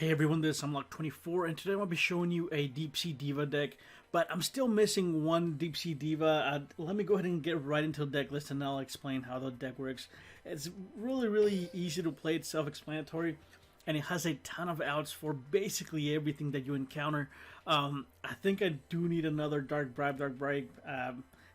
Hey everyone, this is Unlock 24, and today I'm going to be showing you a Deep Sea Diva deck, but I'm still missing one Deep Sea Diva. Let me go ahead and get right into the deck list and I'll explain how the deck works. It's really easy to play, it's self-explanatory, and it has a ton of outs for basically everything that you encounter. I think I do need another Dark Bribe. Dark Bribe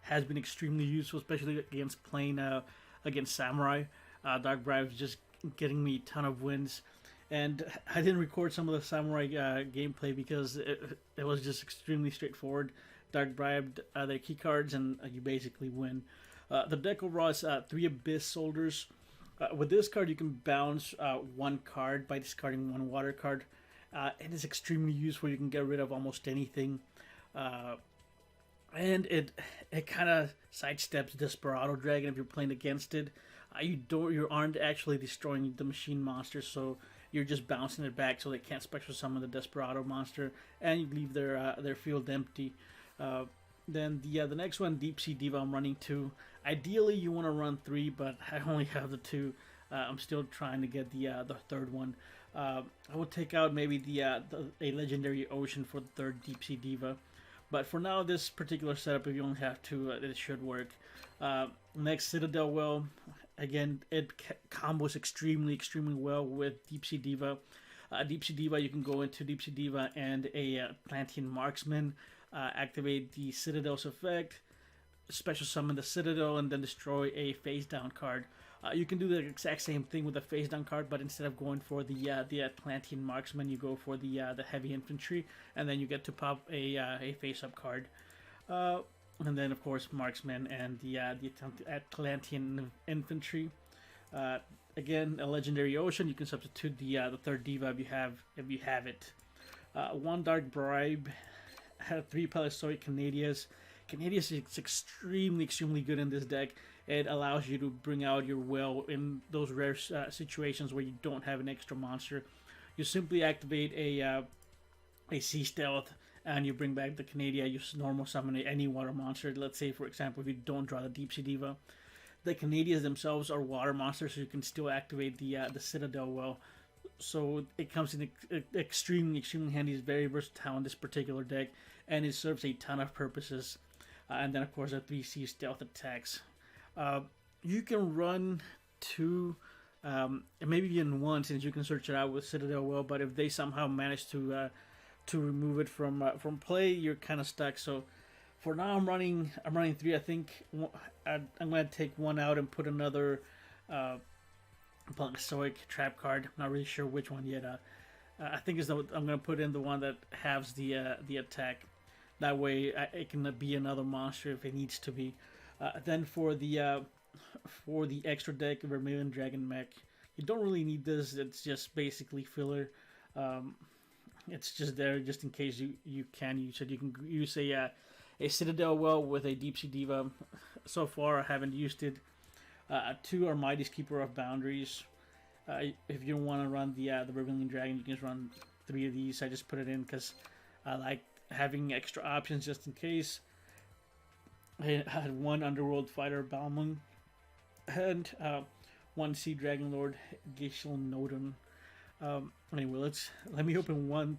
has been extremely useful, especially against playing against Samurai. Dark Bribe is just getting me a ton of wins. And I didn't record some of the Samurai gameplay because it was just extremely straightforward. Dark Bribed their key cards and you basically win. The deck overall is 3 Abyss Soldiers. With this card you can bounce one card by discarding one water card. It is extremely useful, you can get rid of almost anything. And it kind of sidesteps Desperado Dragon if you're playing against it. You aren't actually destroying the machine monster, so you're just bouncing it back so they can't special summon the Desperado monster, and you leave their field empty. Then the next one, Deep Sea Diva, I'm running 2. Ideally, you want to run 3, but I only have the 2. I'm still trying to get the third one. I would take out maybe a Legendary Ocean for the third Deep Sea Diva. But for now, this particular setup, if you only have 2, it should work. Next, Citadel Whale. Again, it combos extremely well with Deep Sea Diva. Deep Sea Diva, you can go into Deep Sea Diva and a Atlantean Marksman, activate the Citadel's effect, special summon the Citadel, and then destroy a face down card. You can do the exact same thing with a face down card, but instead of going for the Atlantean Marksman, you go for the heavy infantry, and then you get to pop a face up card. And then, of course, Marksman and the Atlantean Infantry. Again, a Legendary Ocean. You can substitute the third Diva if you have it. One Dark Bribe. 3 Paleozoic Canadias. Canadias is extremely good in this deck. It allows you to bring out your whale in those rare situations where you don't have an extra monster. You simply activate a Sea Stealth, and you bring back the Canadia. You normal summon any water monster. Let's say, for example, if you don't draw the Deep Sea Diva, the Canadias themselves are water monsters, so you can still activate the Citadel Whale. So it comes in extremely handy. It's very versatile in this particular deck, and it serves a ton of purposes. And then, of course, the 3 Sea Stealth attacks. You can run 2, maybe even 1, since you can search it out with Citadel Whale. But if they somehow manage to remove it from play, you're kind of stuck. So for now, I'm running 3. I think I'm going to take 1 out and put another Paleozoic trap card. I'm not really sure which one yet. I think I'm going to put in the one that has the attack. That way, it can be another monster if it needs to be. Then for the extra deck, Vermilion Dragon Mech, you don't really need this. It's just basically filler. It's just there just in case you can use it. You can use a Citadel Whale with a Deep Sea Diva. So far, I haven't used it. 2 are Mighty's Keeper of Boundaries. If you don't want to run the Vermilion Dragon, you can just run 3 of these. I just put it in because I like having extra options just in case. I had 1 Underworld Fighter Balmung and 1 Sea Dragon Lord Gishel Nodon. Anyway, let me open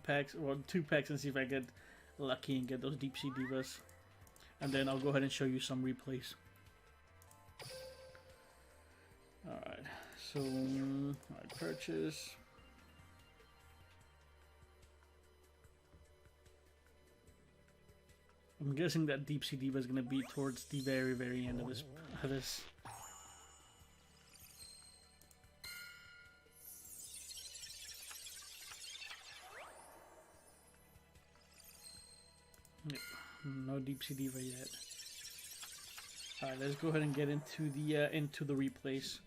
2 packs and see if I get lucky and get those Deep Sea Divas, and then I'll go ahead and show you some replays. Alright, so I purchase. I'm guessing that Deep Sea Diva is going to be towards the very end of this. Yep, no Deep Sea Diva yet. Alright, let's go ahead and get into the replays.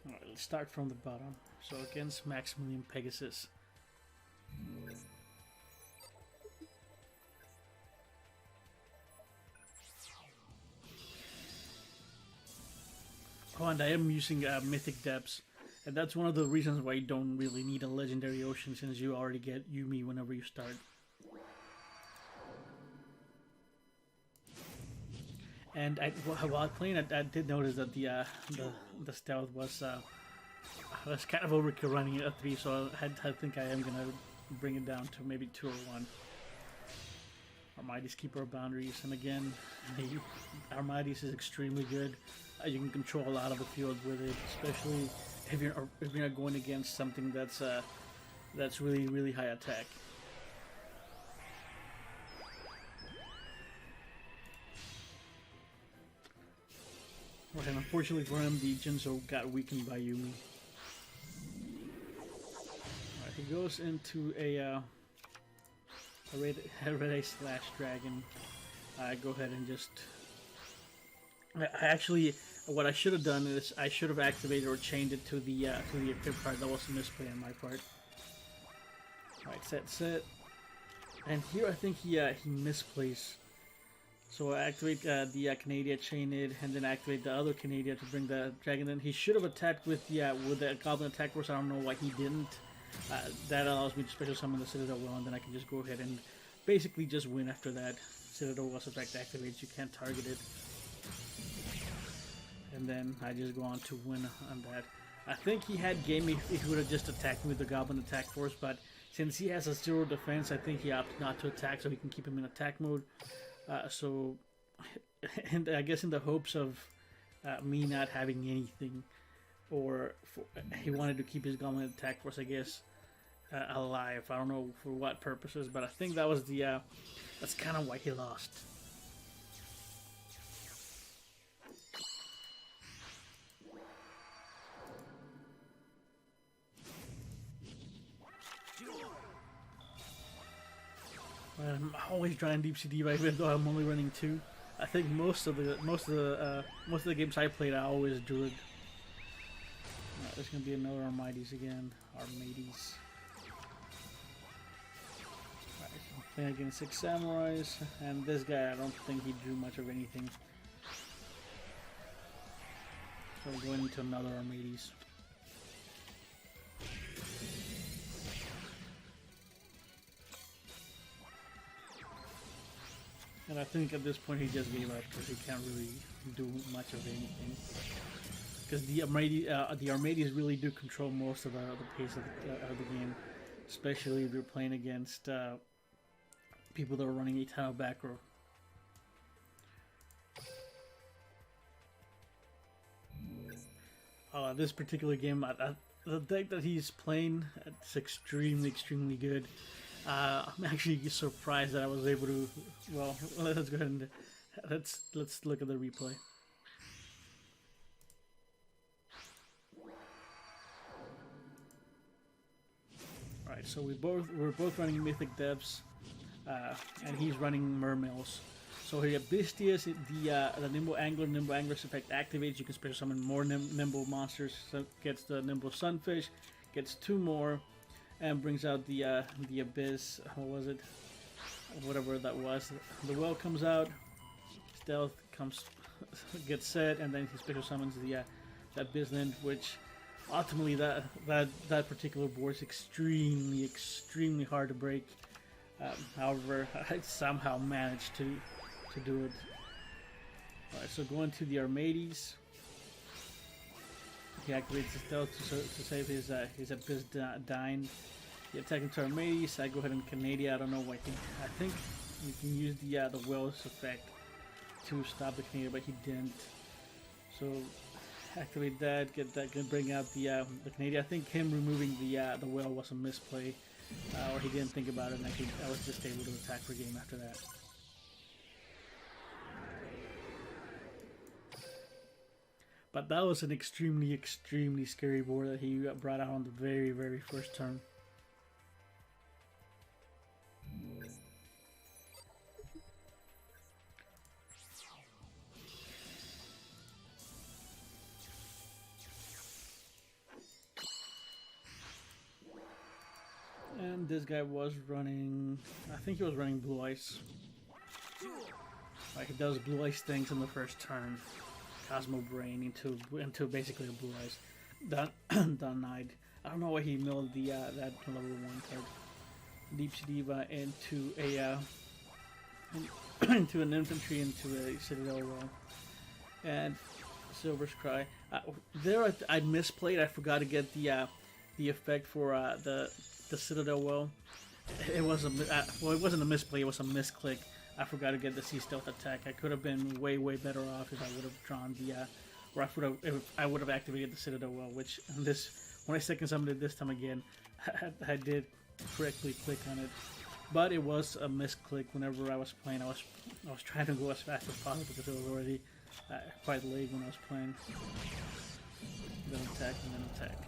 Alright, let's start from the bottom. So against Maximilian Pegasus. Oh, and I am using Mythic Depths, and that's one of the reasons why you don't really need a Legendary Ocean, since you already get Yumi whenever you start. And while playing, I did notice that the stealth was kind of overkill running it at 3, so I think I am gonna bring it down to maybe 2 or 1. Armades Keeper of Boundaries, and again, Armades is extremely good. You can control a lot of the field with it, especially if you're not going against something that's really high attack. Right, and unfortunately for him, the Jinzo got weakened by Yumi. Right, he goes into a red slash dragon. Go ahead and just. I actually, what I should have done is I should have activated or changed it to the equip card. That was a misplay on my part. Right, set, and here I think he misplays. So I activate the Canadian chain it, and then activate the other Canadian to bring the dragon in. He should have attacked with the Goblin Attack Force. I don't know why he didn't. That allows me to special summon the Citadel Whale, and then I can just go ahead and basically just win after that. Citadel Whale's effect activates, you can't target it. And then I just go on to win on that. I think he had game if he would have just attacked me with the Goblin Attack Force, but since he has a 0 defense, I think he opted not to attack so he can keep him in attack mode. And I guess in the hopes of me not having anything, or he wanted to keep his Goblin Attack Force, I guess, alive. I don't know for what purposes, but I think that was that's kind of why he lost. I'm always trying Deep Sea Diva, even though I'm only running 2. I think most of the games I played, I always do it. There's gonna be another Armades again. Armades. Right, so I'm playing against 6 Samurais, and this guy, I don't think he drew much of anything. So we're going into another Armades. And I think at this point he just gave up because he can't really do much of anything. Because the Armades really do control most of the pace of the game, especially if you're playing against people that are running a ton of back row. This particular game, the deck that he's playing, it's extremely good. I'm actually surprised that I was able to. Well, let's go ahead and let's look at the replay. All right, so we're both running Mythic Depths, and he's running Mermills. So here, Bistius, the Nimble Angler's effect activates. You can special summon more Nimble monsters. So gets the Nimble Sunfish, gets 2 more. And brings out the Abyss. What was it? Whatever that was. The Whale comes out. Stealth gets set, and then he special summons the Abyss Land, which ultimately that particular board is extremely hard to break. However, I somehow managed to do it. All right, so going to the Armades. He activates the stealth to save his Abyss Dine. The attack into Armades. I go ahead and Canadian. I don't know why. I think you can use the Whale's effect to stop the Canadian, but he didn't. So activate that. Get that. Gonna bring out the Canadian. I think him removing the Whale was a misplay, or he didn't think about it, and I was just able to attack for game after that. But that was an extremely scary board that he brought out on the very first turn. And this guy was running, I think he was running Blue Ice. Like, he does Blue Ice things in the first turn. Cosmo Brain into basically a Blue Eyes. Denied. I don't know why he milled that level 1 card. Deep Sea Diva into into an infantry into a Citadel Whale. And Silver's Cry. There I misplayed. I forgot to get the effect for the Citadel Whale. It was well, it wasn't a misplay. It was a misclick. I forgot to get the Sea Stealth attack. I could have been way better off if I would have drawn the or I would have activated the Citadel Whale. Which when I second summoned it this time again, I did correctly click on it. But it was a misclick whenever I was playing. I was trying to go as fast as possible because it was already quite late when I was playing. Then attack and then attack.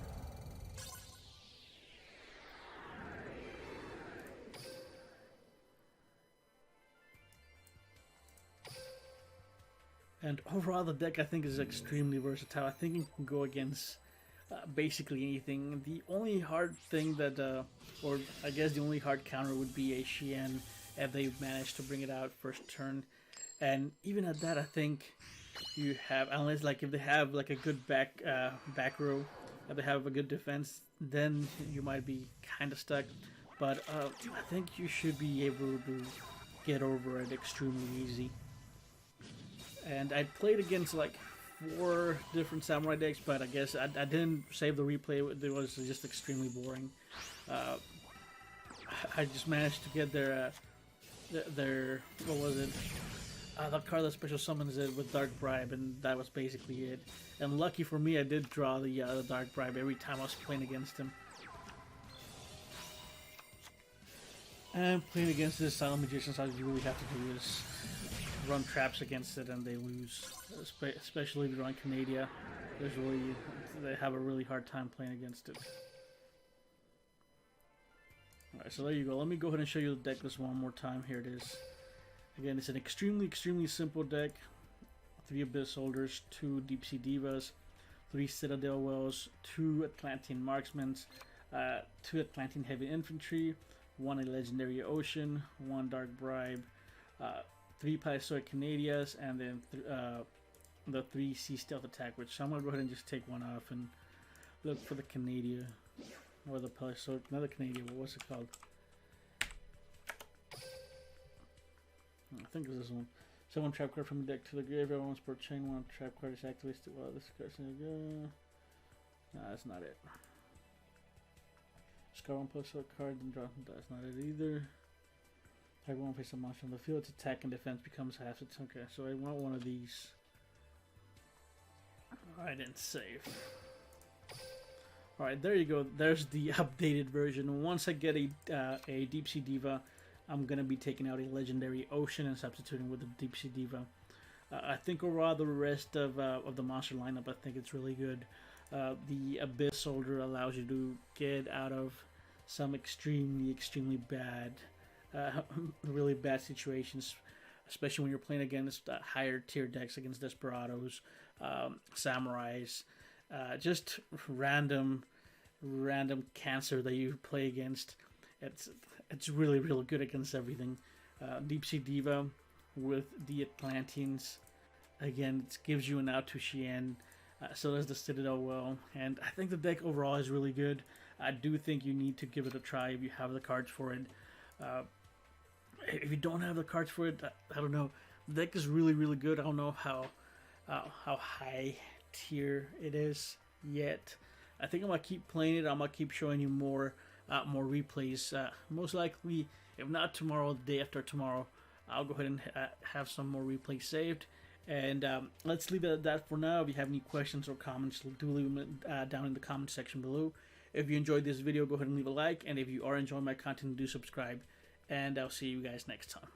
And overall, the deck I think is extremely versatile. I think it can go against basically anything. The only hard thing that, or I guess the only hard counter would be a Xian if they manage to bring it out first turn. And even at that, I think you have, unless like if they have like a good back row, if they have a good defense, then you might be kind of stuck. But I think you should be able to get over it extremely easy. And I played against like 4 different samurai decks, but I guess I didn't save the replay. It was just extremely boring. I just managed to get their what was it? That card that special summons it with Dark Bribe, and that was basically it. And lucky for me, I did draw the Dark Bribe every time I was playing against him. And playing against this Silent Magicians, all you really have to do is run traps against it, and they lose. Especially if you're on Canada, they have a really hard time playing against it. Alright, so there you go. Let me go ahead and show you the deck list one more time. Here it is. Again, it's an extremely simple deck. 3 Abyss Holders, 2 Deep Sea Divas, 3 Citadel Whales, 2 Atlantean Marksmen, 2 Atlantean Heavy Infantry, 1 a Legendary Ocean, 1 Dark Bribe, 3 Paleozoic Canadias, and then the 3 Sea Stealth Attack, which I'm going to go ahead and just take one off and look for the Canadia, or the Paleozoic, not the Canadia, what's it called? I think it's this one. So 1 trap card from the deck to the graveyard once per chain, 1 trap card is activated. Well, this card's gonna go. Nah, that's not it. Scar 1 plus a card and draw. That's not it either. Target 1 face a monster on the field. Its attack and defense becomes half its. Okay, so I want one of these. I didn't save. Alright, there you go. There's the updated version. Once I get a Deep Sea Diva, I'm going to be taking out a Legendary Ocean and substituting with a Deep Sea Diva. I think overall the rest of the monster lineup, I think it's really good. The Abyss Soldier allows you to get out of some extremely bad, really bad situations, especially when you're playing against higher tier decks, against Desperados, Samurais, just random cancer that you play against. It's really good against everything. Deep Sea Diva with the Atlanteans, again, it gives you an out to Xian. So does the Citadel Whale, and I think the deck overall is really good. I do think you need to give it a try if you have the cards for it. If you don't have the cards for it, I don't know. The deck is really good. I don't know how high tier it is yet. I think I'm gonna keep playing it. I'm gonna keep showing you more replays. Most likely, if not tomorrow, the day after tomorrow, I'll go ahead and have some more replays saved. And let's leave it at that for now. If you have any questions or comments, do leave them down in the comment section below. If you enjoyed this video, go ahead and leave a like. And if you are enjoying my content, do subscribe. And I'll see you guys next time.